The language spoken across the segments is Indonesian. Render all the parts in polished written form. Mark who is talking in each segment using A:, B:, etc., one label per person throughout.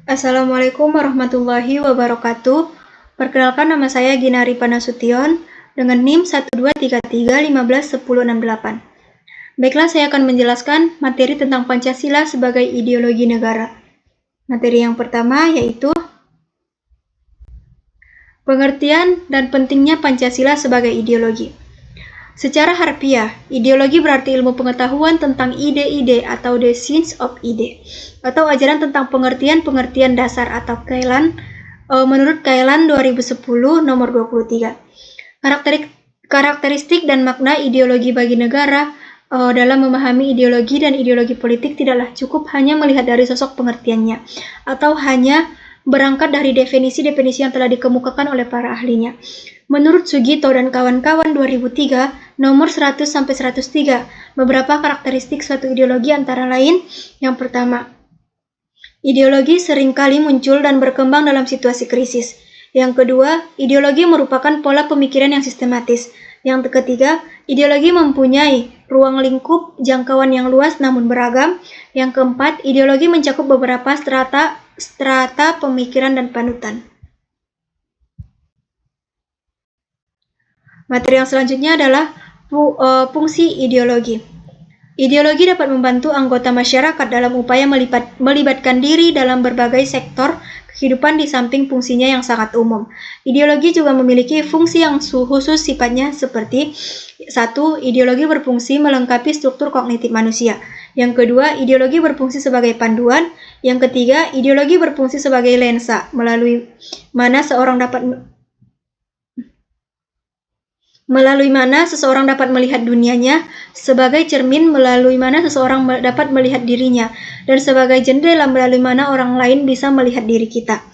A: Assalamualaikum warahmatullahi wabarakatuh. Perkenalkan, nama saya Ginari Panasution dengan NIM 1233151068. Baiklah, saya akan menjelaskan materi tentang Pancasila sebagai ideologi negara. Materi yang pertama yaitu pengertian dan pentingnya Pancasila sebagai ideologi. Secara harfiah, ideologi berarti ilmu pengetahuan tentang ide-ide atau the science of ide, atau ajaran tentang pengertian-pengertian dasar atau Kailan menurut Kailan 2010 nomor 23. Karakteristik dan makna ideologi bagi negara dalam memahami ideologi dan ideologi politik tidaklah cukup hanya melihat dari sosok pengertiannya, atau hanya berangkat dari definisi-definisi yang telah dikemukakan oleh para ahlinya. Menurut Sugito dan kawan-kawan 2003, nomor 100-103, beberapa karakteristik suatu ideologi antara lain, yang pertama, ideologi seringkali muncul dan berkembang dalam situasi krisis. Yang kedua, ideologi merupakan pola pemikiran yang sistematis. Yang ketiga, ideologi mempunyai ruang lingkup jangkauan yang luas namun beragam. Yang keempat, ideologi mencakup beberapa strata pemikiran dan panutan. Materi yang selanjutnya adalah fungsi ideologi. Ideologi dapat membantu anggota masyarakat dalam upaya melibatkan diri dalam berbagai sektor kehidupan di samping fungsinya yang sangat umum. Ideologi juga memiliki fungsi yang khusus sifatnya seperti 1. Ideologi berfungsi melengkapi struktur kognitif manusia. Yang kedua, ideologi berfungsi sebagai panduan. Yang ketiga, ideologi berfungsi sebagai lensa melalui mana seseorang dapat melihat dunianya, sebagai cermin melalui mana seseorang dapat melihat dirinya, dan sebagai jendela melalui mana orang lain bisa melihat diri kita.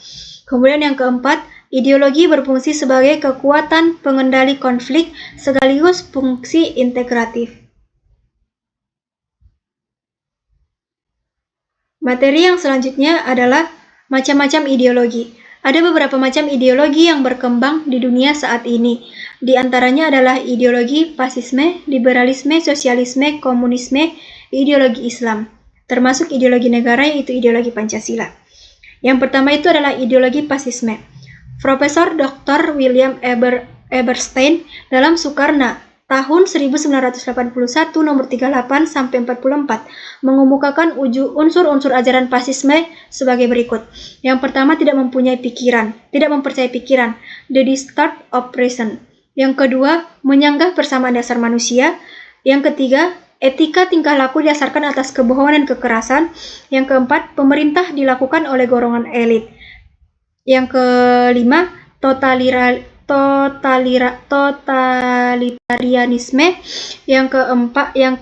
A: Kemudian yang keempat, ideologi berfungsi sebagai kekuatan pengendali konflik sekaligus fungsi integratif. Materi yang selanjutnya adalah macam-macam ideologi. Ada beberapa macam ideologi yang berkembang di dunia saat ini. Di antaranya adalah ideologi fasisme, liberalisme, sosialisme, komunisme, ideologi Islam, termasuk ideologi negara yaitu ideologi Pancasila. Yang pertama itu adalah ideologi fasisme. Profesor Dr. William Eberstein dalam Soekarno tahun 1981 nomor 38 sampai 44 mengemukakan unsur-unsur ajaran fasisme sebagai berikut. Yang pertama, tidak mempercayai pikiran, the start of reason. Yang kedua, menyanggah persamaan dasar manusia. Yang ketiga, etika tingkah laku didasarkan atas kebohongan dan kekerasan. Yang keempat, pemerintah dilakukan oleh golongan elit. Yang kelima, totalitarianisme. Yang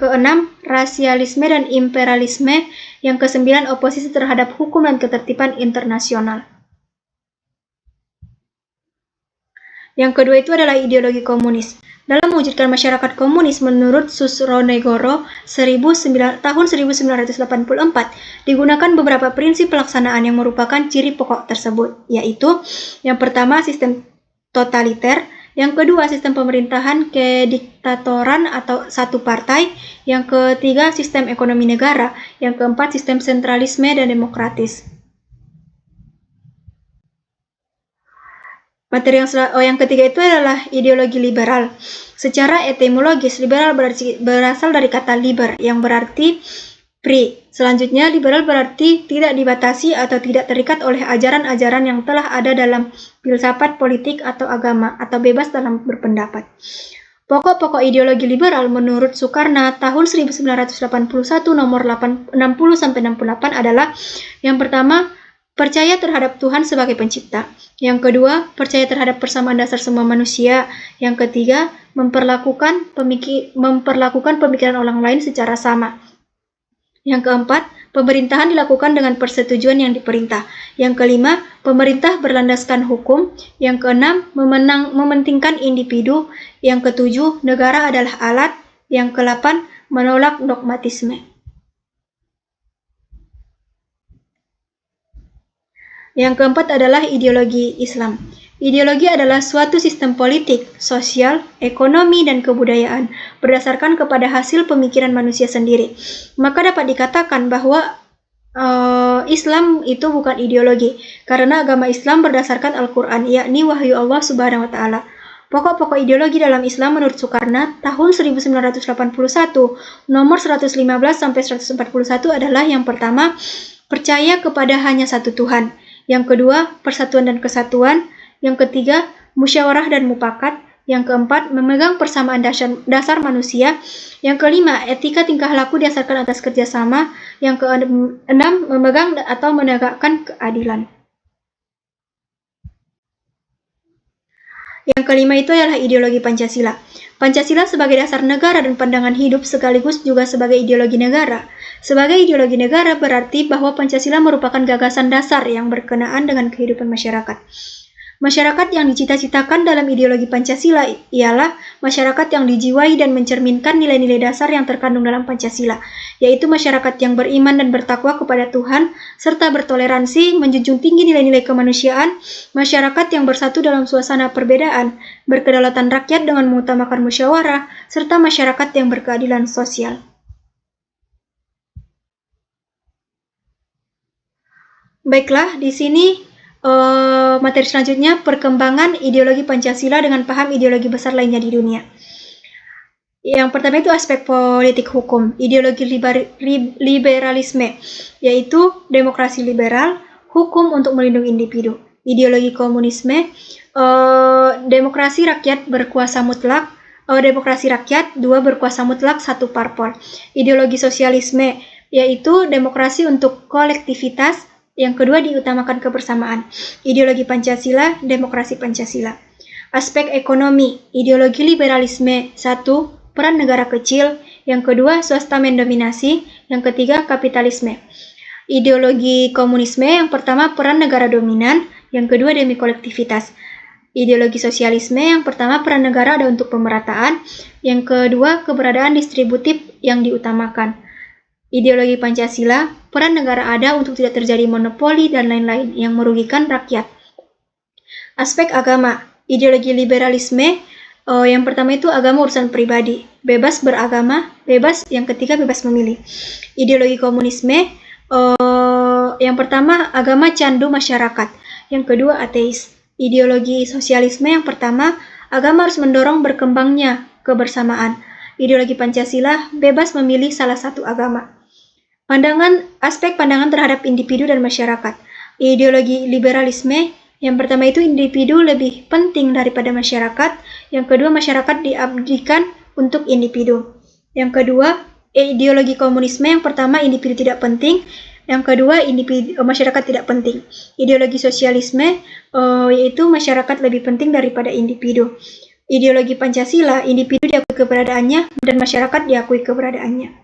A: keenam, rasialisme dan imperialisme. Yang kesembilan, oposisi terhadap hukum dan ketertiban internasional. Yang kedua itu adalah ideologi komunis. Dalam mewujudkan masyarakat komunis menurut Susronegoro tahun 1984, digunakan beberapa prinsip pelaksanaan yang merupakan ciri pokok tersebut, yaitu yang pertama, sistem totaliter. Yang kedua, sistem pemerintahan kediktatoran atau satu partai. Yang ketiga, sistem ekonomi negara. Yang keempat, sistem sentralisme dan demokratis. Materi yang ketiga itu adalah ideologi liberal. Secara etimologis, liberal berasal dari kata liber yang berarti free. Selanjutnya, liberal berarti tidak dibatasi atau tidak terikat oleh ajaran-ajaran yang telah ada dalam filsafat politik atau agama, atau bebas dalam berpendapat. Pokok-pokok ideologi liberal menurut Soekarno tahun 1981 nomor 60-68 adalah yang pertama, percaya terhadap Tuhan sebagai pencipta. Yang kedua, percaya terhadap persamaan dasar semua manusia. Yang ketiga, memperlakukan pemikiran orang lain secara sama. Yang keempat, pemerintahan dilakukan dengan persetujuan yang diperintah. Yang kelima, pemerintah berlandaskan hukum. Yang keenam, mementingkan individu. Yang ketujuh, negara adalah alat. Yang kedelapan, menolak dogmatisme. Yang keempat adalah ideologi Islam. Ideologi adalah suatu sistem politik, sosial, ekonomi, dan kebudayaan berdasarkan kepada hasil pemikiran manusia sendiri. Maka dapat dikatakan bahwa Islam itu bukan ideologi, karena agama Islam berdasarkan Al-Quran, yakni wahyu Allah Subhanahu wa Ta'ala. Pokok-pokok ideologi dalam Islam menurut Soekarno tahun 1981, nomor 115 sampai 141 adalah yang pertama, percaya kepada hanya satu Tuhan. Yang kedua, persatuan dan kesatuan. Yang ketiga, musyawarah dan mufakat. Yang keempat, memegang persamaan dasar manusia. Yang kelima, etika tingkah laku didasarkan atas kerjasama. Yang keenam, memegang atau menegakkan keadilan. Yang kelima itu adalah ideologi Pancasila. Pancasila sebagai dasar negara dan pandangan hidup sekaligus juga sebagai ideologi negara. Sebagai ideologi negara berarti bahwa Pancasila merupakan gagasan dasar yang berkenaan dengan kehidupan masyarakat. Masyarakat yang dicita-citakan dalam ideologi Pancasila ialah masyarakat yang dijiwai dan mencerminkan nilai-nilai dasar yang terkandung dalam Pancasila, yaitu masyarakat yang beriman dan bertakwa kepada Tuhan, serta bertoleransi, menjunjung tinggi nilai-nilai kemanusiaan, masyarakat yang bersatu dalam suasana perbedaan, berkedaulatan rakyat dengan mengutamakan musyawarah, serta masyarakat yang berkeadilan sosial. Baiklah, di sini materi selanjutnya, perkembangan ideologi Pancasila dengan paham ideologi besar lainnya di dunia. Yang pertama itu aspek politik hukum, ideologi liberalisme, yaitu demokrasi liberal, hukum untuk melindungi individu. Ideologi komunisme, demokrasi rakyat berkuasa mutlak, demokrasi rakyat, 2 berkuasa mutlak, 1 parpol. Ideologi sosialisme, yaitu demokrasi untuk kolektivitas. Yang kedua, diutamakan kebersamaan. Ideologi Pancasila, demokrasi Pancasila. Aspek ekonomi, ideologi liberalisme, 1, peran negara kecil. Yang kedua, swasta mendominasi. Yang ketiga, kapitalisme. Ideologi komunisme, yang pertama, peran negara dominan. Yang kedua, demi kolektivitas. Ideologi sosialisme, yang pertama, peran negara ada untuk pemerataan. Yang kedua, keberadaan distributif yang diutamakan. Ideologi Pancasila, peran negara ada untuk tidak terjadi monopoli dan lain-lain yang merugikan rakyat. Aspek agama, ideologi liberalisme, yang pertama itu agama urusan pribadi, bebas beragama, bebas, yang ketiga bebas memilih. Ideologi komunisme, yang pertama agama candu masyarakat, yang kedua ateis. Ideologi sosialisme, yang pertama agama harus mendorong berkembangnya kebersamaan. Ideologi Pancasila, bebas memilih salah satu agama. Aspek pandangan terhadap individu dan masyarakat. Ideologi liberalisme, yang pertama itu individu lebih penting daripada masyarakat. Yang kedua, masyarakat diabdikan untuk individu. Yang kedua, ideologi komunisme, yang pertama individu tidak penting. Yang kedua, masyarakat tidak penting. Ideologi sosialisme, yaitu masyarakat lebih penting daripada individu. Ideologi Pancasila, individu diakui keberadaannya dan masyarakat diakui keberadaannya.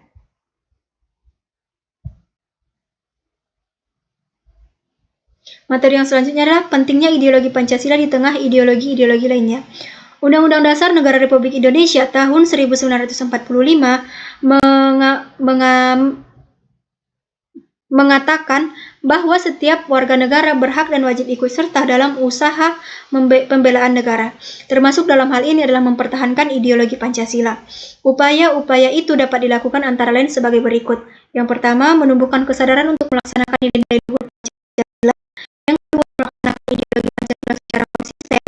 A: Materi yang selanjutnya adalah pentingnya ideologi Pancasila di tengah ideologi-ideologi lainnya. Undang-Undang Dasar Negara Republik Indonesia tahun 1945 mengatakan bahwa setiap warga negara berhak dan wajib ikut serta dalam usaha pembelaan negara. Termasuk dalam hal ini adalah mempertahankan ideologi Pancasila. Upaya-upaya itu dapat dilakukan antara lain sebagai berikut. Yang pertama, menumbuhkan kesadaran untuk melaksanakan nilai-nilai luhur Pancasila. Yang kedua, melaksanakan ideologi Pancasila secara konsisten.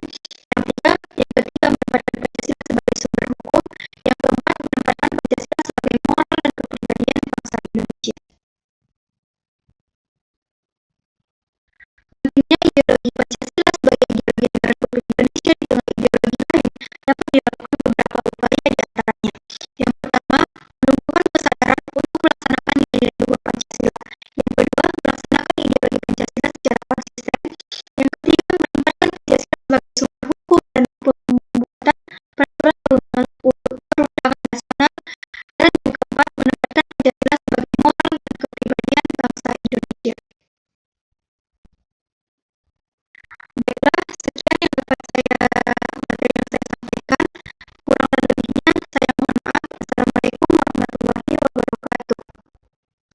A: Yang ketiga, menempatkan Pancasila sebagai sumber hukum. Yang keempat, menempatkan Pancasila sebagai moral dan kepribadian bangsa Indonesia. Pentingnya ideologi Pancasila